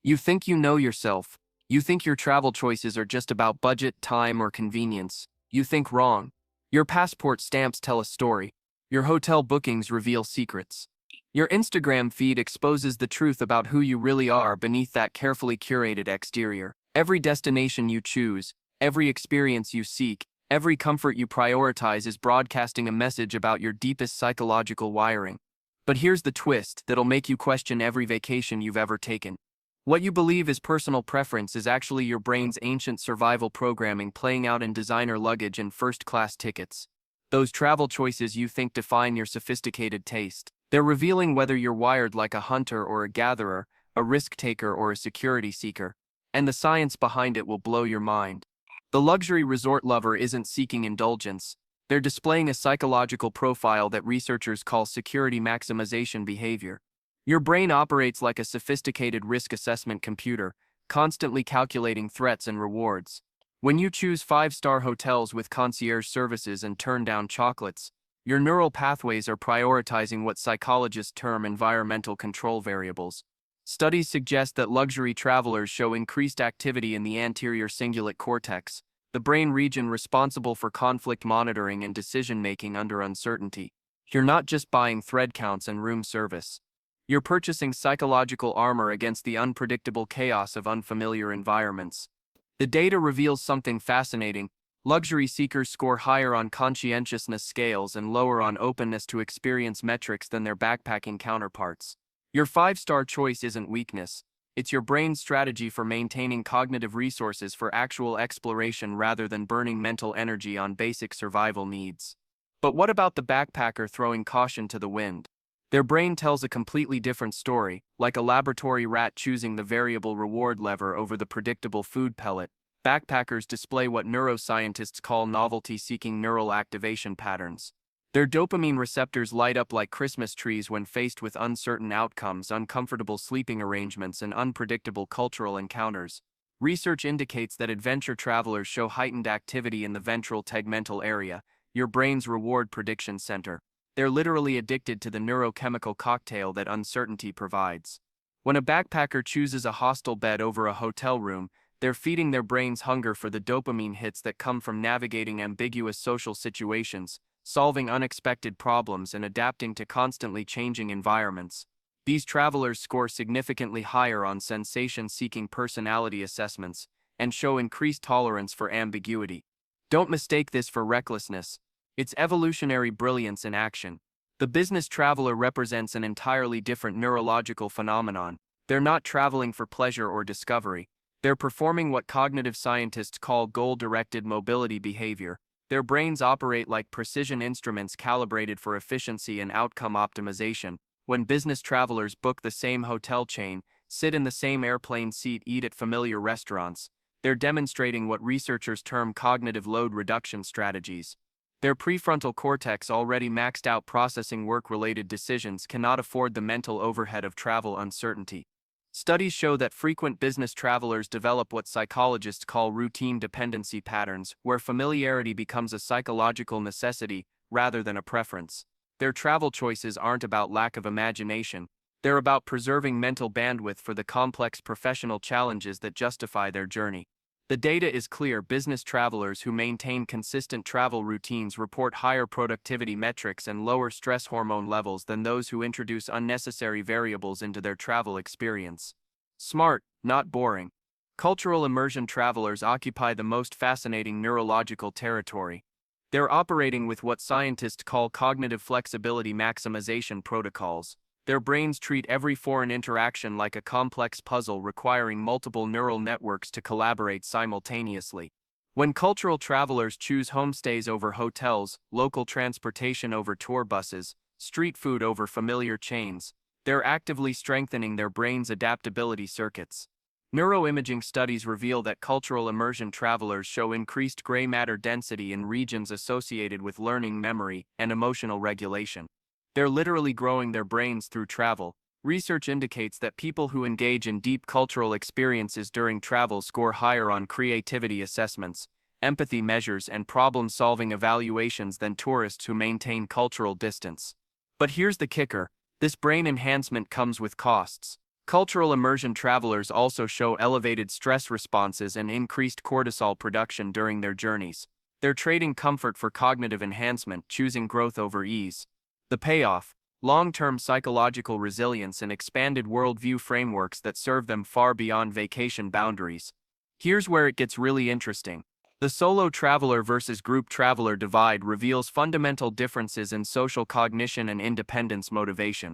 You think you know yourself. You think your travel choices are just about budget, time, or convenience. You think wrong. Your passport stamps tell a story. Your hotel bookings reveal secrets. Your Instagram feed exposes the truth about who you really are beneath that carefully curated exterior. Every destination you choose, every experience you seek, every comfort you prioritize is broadcasting a message about your deepest psychological wiring. But here's the twist that'll make you question every vacation you've ever taken. What you believe is personal preference is actually your brain's ancient survival programming playing out in designer luggage and first-class tickets. Those travel choices you think define your sophisticated taste. They're revealing whether you're wired like a hunter or a gatherer, a risk-taker or a security seeker. And the science behind it will blow your mind. The luxury resort lover isn't seeking indulgence. They're displaying a psychological profile that researchers call security maximization behavior. Your brain operates like a sophisticated risk assessment computer, constantly calculating threats and rewards. When you choose 5-star hotels with concierge services and turn down chocolates, your neural pathways are prioritizing what psychologists term environmental control variables. Studies suggest that luxury travelers show increased activity in the anterior cingulate cortex, the brain region responsible for conflict monitoring and decision-making under uncertainty. You're not just buying thread counts and room service. You're purchasing psychological armor against the unpredictable chaos of unfamiliar environments. The data reveals something fascinating. Luxury seekers score higher on conscientiousness scales and lower on openness to experience metrics than their backpacking counterparts. Your 5-star choice isn't weakness. It's your brain's strategy for maintaining cognitive resources for actual exploration rather than burning mental energy on basic survival needs. But what about the backpacker throwing caution to the wind? Their brain tells a completely different story, like a laboratory rat choosing the variable reward lever over the predictable food pellet. Backpackers display what neuroscientists call novelty-seeking neural activation patterns. Their dopamine receptors light up like Christmas trees when faced with uncertain outcomes, uncomfortable sleeping arrangements, and unpredictable cultural encounters. Research indicates that adventure travelers show heightened activity in the ventral tegmental area, your brain's reward prediction center. They're literally addicted to the neurochemical cocktail that uncertainty provides. When a backpacker chooses a hostel bed over a hotel room, they're feeding their brain's hunger for the dopamine hits that come from navigating ambiguous social situations, solving unexpected problems, and adapting to constantly changing environments. These travelers score significantly higher on sensation-seeking personality assessments and show increased tolerance for ambiguity. Don't mistake this for recklessness. It's evolutionary brilliance in action. The business traveler represents an entirely different neurological phenomenon. They're not traveling for pleasure or discovery. They're performing what cognitive scientists call goal-directed mobility behavior. Their brains operate like precision instruments calibrated for efficiency and outcome optimization. When business travelers book the same hotel chain, sit in the same airplane seat, eat at familiar restaurants, they're demonstrating what researchers term cognitive load reduction strategies. Their prefrontal cortex, already maxed out processing work-related decisions, cannot afford the mental overhead of travel uncertainty. Studies show that frequent business travelers develop what psychologists call routine dependency patterns, where familiarity becomes a psychological necessity rather than a preference. Their travel choices aren't about lack of imagination. They're about preserving mental bandwidth for the complex professional challenges that justify their journey. The data is clear. Business travelers who maintain consistent travel routines report higher productivity metrics and lower stress hormone levels than those who introduce unnecessary variables into their travel experience. Smart, not boring. Cultural immersion travelers occupy the most fascinating neurological territory. They're operating with what scientists call cognitive flexibility maximization protocols. Their brains treat every foreign interaction like a complex puzzle requiring multiple neural networks to collaborate simultaneously. When cultural travelers choose homestays over hotels, local transportation over tour buses, street food over familiar chains, they're actively strengthening their brain's adaptability circuits. Neuroimaging studies reveal that cultural immersion travelers show increased gray matter density in regions associated with learning, memory, and emotional regulation. They're literally growing their brains through travel. Research indicates that people who engage in deep cultural experiences during travel score higher on creativity assessments, empathy measures, and problem-solving evaluations than tourists who maintain cultural distance. But here's the kicker: this brain enhancement comes with costs. Cultural immersion travelers also show elevated stress responses and increased cortisol production during their journeys. They're trading comfort for cognitive enhancement, choosing growth over ease. The payoff: long-term psychological resilience and expanded worldview frameworks that serve them far beyond vacation boundaries. Here's where it gets really interesting. The solo traveler versus group traveler divide reveals fundamental differences in social cognition and independence motivation.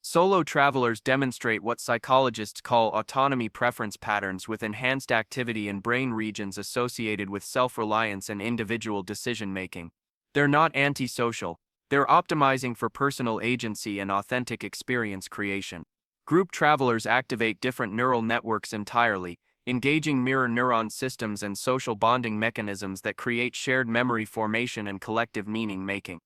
Solo travelers demonstrate what psychologists call autonomy preference patterns, with enhanced activity in brain regions associated with self-reliance and individual decision-making. They're not antisocial. They're optimizing for personal agency and authentic experience creation. Group travelers activate different neural networks entirely, engaging mirror neuron systems and social bonding mechanisms that create shared memory formation and collective meaning making.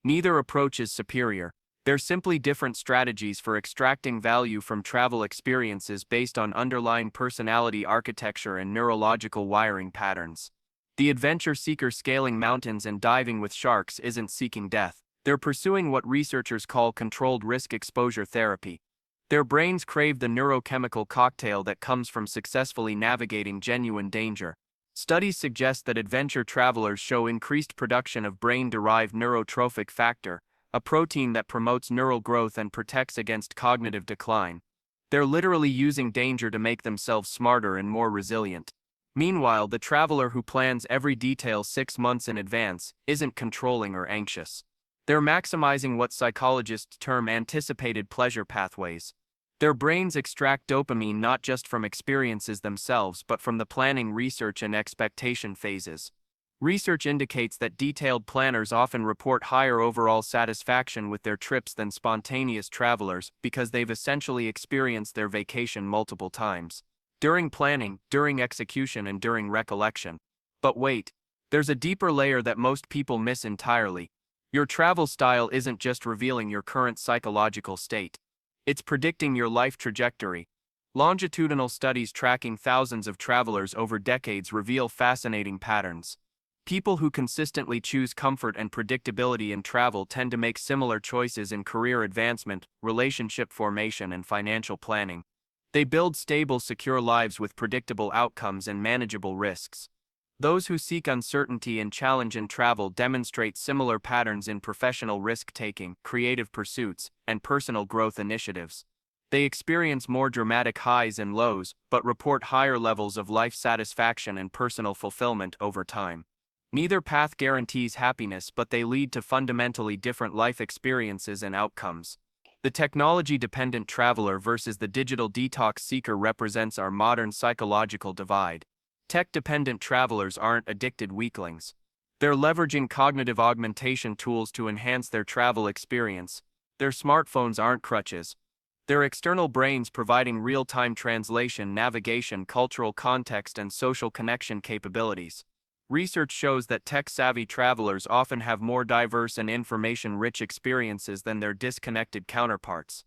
Neither approach is superior. They're simply different strategies for extracting value from travel experiences based on underlying personality architecture and neurological wiring patterns. The adventure seeker scaling mountains and diving with sharks isn't seeking death. They're pursuing what researchers call controlled risk exposure therapy. Their brains crave the neurochemical cocktail that comes from successfully navigating genuine danger. Studies suggest that adventure travelers show increased production of brain-derived neurotrophic factor, a protein that promotes neural growth and protects against cognitive decline. They're literally using danger to make themselves smarter and more resilient. Meanwhile, the traveler who plans every detail 6 months in advance isn't controlling or anxious. They're maximizing what psychologists term anticipated pleasure pathways. Their brains extract dopamine not just from experiences themselves but from the planning, research, and expectation phases. Research indicates that detailed planners often report higher overall satisfaction with their trips than spontaneous travelers because they've essentially experienced their vacation multiple times. During planning, during execution, and during recollection. But wait, there's a deeper layer that most people miss entirely. Your travel style isn't just revealing your current psychological state. It's predicting your life trajectory. Longitudinal studies tracking thousands of travelers over decades reveal fascinating patterns. People who consistently choose comfort and predictability in travel tend to make similar choices in career advancement, relationship formation, and financial planning. They build stable, secure lives with predictable outcomes and manageable risks. Those who seek uncertainty and challenge in travel demonstrate similar patterns in professional risk-taking, creative pursuits, and personal growth initiatives. They experience more dramatic highs and lows, but report higher levels of life satisfaction and personal fulfillment over time. Neither path guarantees happiness, but they lead to fundamentally different life experiences and outcomes. The technology-dependent traveler versus the digital detox seeker represents our modern psychological divide. Tech-dependent travelers aren't addicted weaklings. They're leveraging cognitive augmentation tools to enhance their travel experience. Their smartphones aren't crutches. They're external brains providing real-time translation, navigation, cultural context, and social connection capabilities. Research shows that tech-savvy travelers often have more diverse and information-rich experiences than their disconnected counterparts.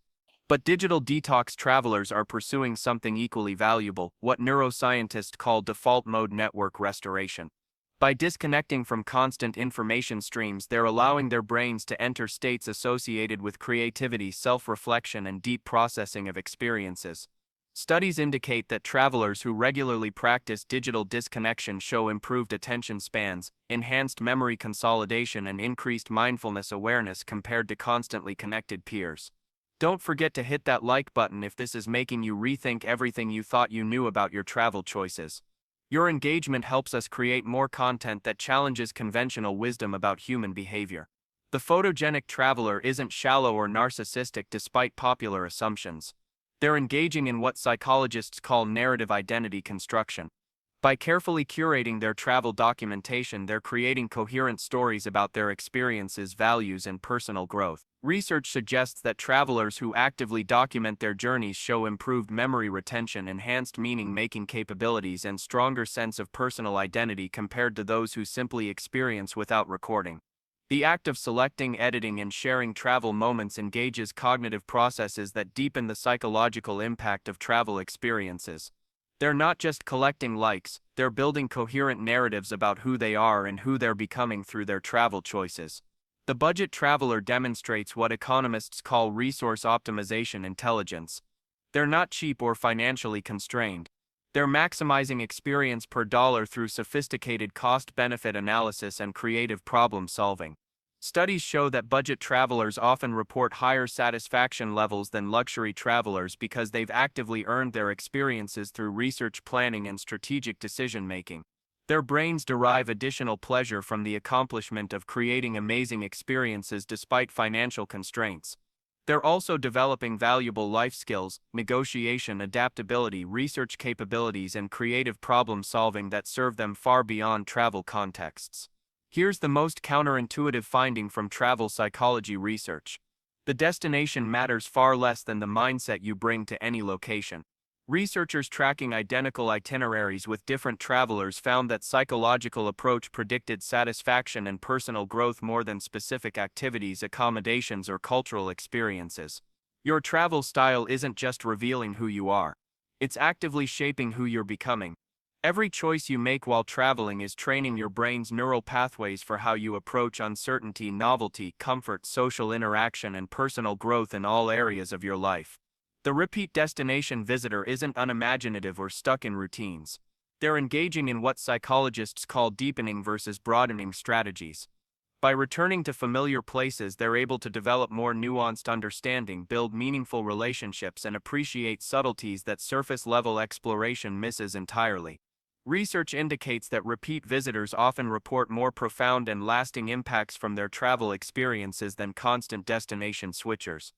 But digital detox travelers are pursuing something equally valuable, what neuroscientists call default mode network restoration. By disconnecting from constant information streams, they're allowing their brains to enter states associated with creativity, self-reflection, and deep processing of experiences. Studies indicate that travelers who regularly practice digital disconnection show improved attention spans, enhanced memory consolidation, and increased mindfulness awareness compared to constantly connected peers. Don't forget to hit that like button if this is making you rethink everything you thought you knew about your travel choices. Your engagement helps us create more content that challenges conventional wisdom about human behavior. The photogenic traveler isn't shallow or narcissistic despite popular assumptions. They're engaging in what psychologists call narrative identity construction. By carefully curating their travel documentation, they're creating coherent stories about their experiences, values, and personal growth. Research suggests that travelers who actively document their journeys show improved memory retention, enhanced meaning-making capabilities, and stronger sense of personal identity compared to those who simply experience without recording. The act of selecting, editing, and sharing travel moments engages cognitive processes that deepen the psychological impact of travel experiences. They're not just collecting likes, they're building coherent narratives about who they are and who they're becoming through their travel choices. The budget traveler demonstrates what economists call resource optimization intelligence. They're not cheap or financially constrained. They're maximizing experience per dollar through sophisticated cost-benefit analysis and creative problem solving. Studies show that budget travelers often report higher satisfaction levels than luxury travelers because they've actively earned their experiences through research planning and strategic decision-making. Their brains derive additional pleasure from the accomplishment of creating amazing experiences despite financial constraints. They're also developing valuable life skills, negotiation, adaptability, research capabilities, and creative problem solving that serve them far beyond travel contexts. Here's the most counterintuitive finding from travel psychology research. The destination matters far less than the mindset you bring to any location. Researchers tracking identical itineraries with different travelers found that psychological approach predicted satisfaction and personal growth more than specific activities, accommodations, or cultural experiences. Your travel style isn't just revealing who you are. It's actively shaping who you're becoming. Every choice you make while traveling is training your brain's neural pathways for how you approach uncertainty, novelty, comfort, social interaction, and personal growth in all areas of your life. The repeat destination visitor isn't unimaginative or stuck in routines. They're engaging in what psychologists call deepening versus broadening strategies. By returning to familiar places, they're able to develop more nuanced understanding, build meaningful relationships, and appreciate subtleties that surface-level exploration misses entirely. Research indicates that repeat visitors often report more profound and lasting impacts from their travel experiences than constant destination switchers.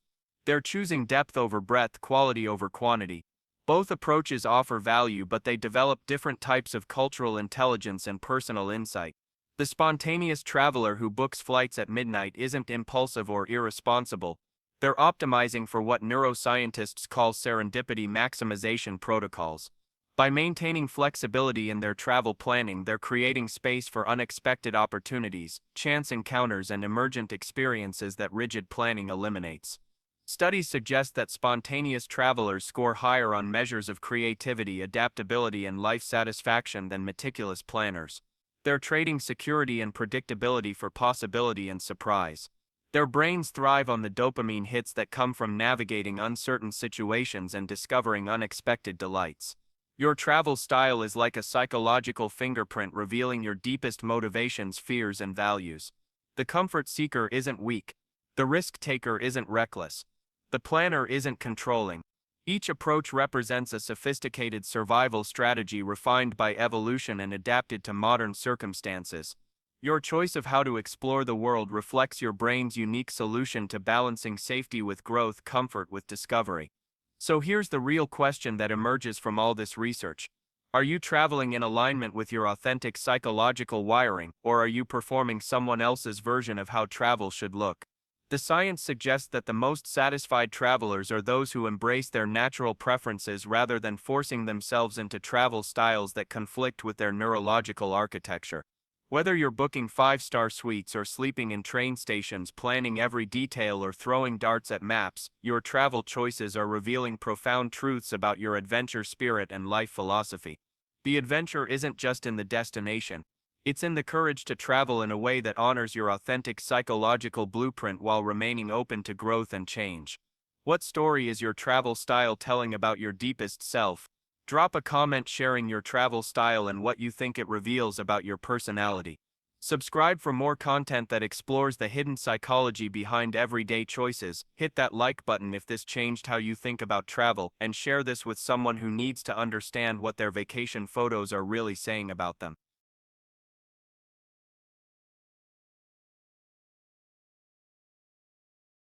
They're choosing depth over breadth, quality over quantity. Both approaches offer value, but they develop different types of cultural intelligence and personal insight. The spontaneous traveler who books flights at midnight isn't impulsive or irresponsible. They're optimizing for what neuroscientists call serendipity maximization protocols. By maintaining flexibility in their travel planning, they're creating space for unexpected opportunities, chance encounters, and emergent experiences that rigid planning eliminates. Studies suggest that spontaneous travelers score higher on measures of creativity, adaptability, and life satisfaction than meticulous planners. They're trading security and predictability for possibility and surprise. Their brains thrive on the dopamine hits that come from navigating uncertain situations and discovering unexpected delights. Your travel style is like a psychological fingerprint revealing your deepest motivations, fears, and values. The comfort seeker isn't weak. The risk taker isn't reckless. The planner isn't controlling. Each approach represents a sophisticated survival strategy refined by evolution and adapted to modern circumstances. Your choice of how to explore the world reflects your brain's unique solution to balancing safety with growth, comfort with discovery. So here's the real question that emerges from all this research. Are you traveling in alignment with your authentic psychological wiring, or are you performing someone else's version of how travel should look? The science suggests that the most satisfied travelers are those who embrace their natural preferences rather than forcing themselves into travel styles that conflict with their neurological architecture. Whether you're booking 5-star suites or sleeping in train stations, planning every detail, or throwing darts at maps, your travel choices are revealing profound truths about your adventure spirit and life philosophy. The adventure isn't just in the destination. It's in the courage to travel in a way that honors your authentic psychological blueprint while remaining open to growth and change. What story is your travel style telling about your deepest self? Drop a comment sharing your travel style and what you think it reveals about your personality. Subscribe for more content that explores the hidden psychology behind everyday choices. Hit that like button if this changed how you think about travel, and share this with someone who needs to understand what their vacation photos are really saying about them.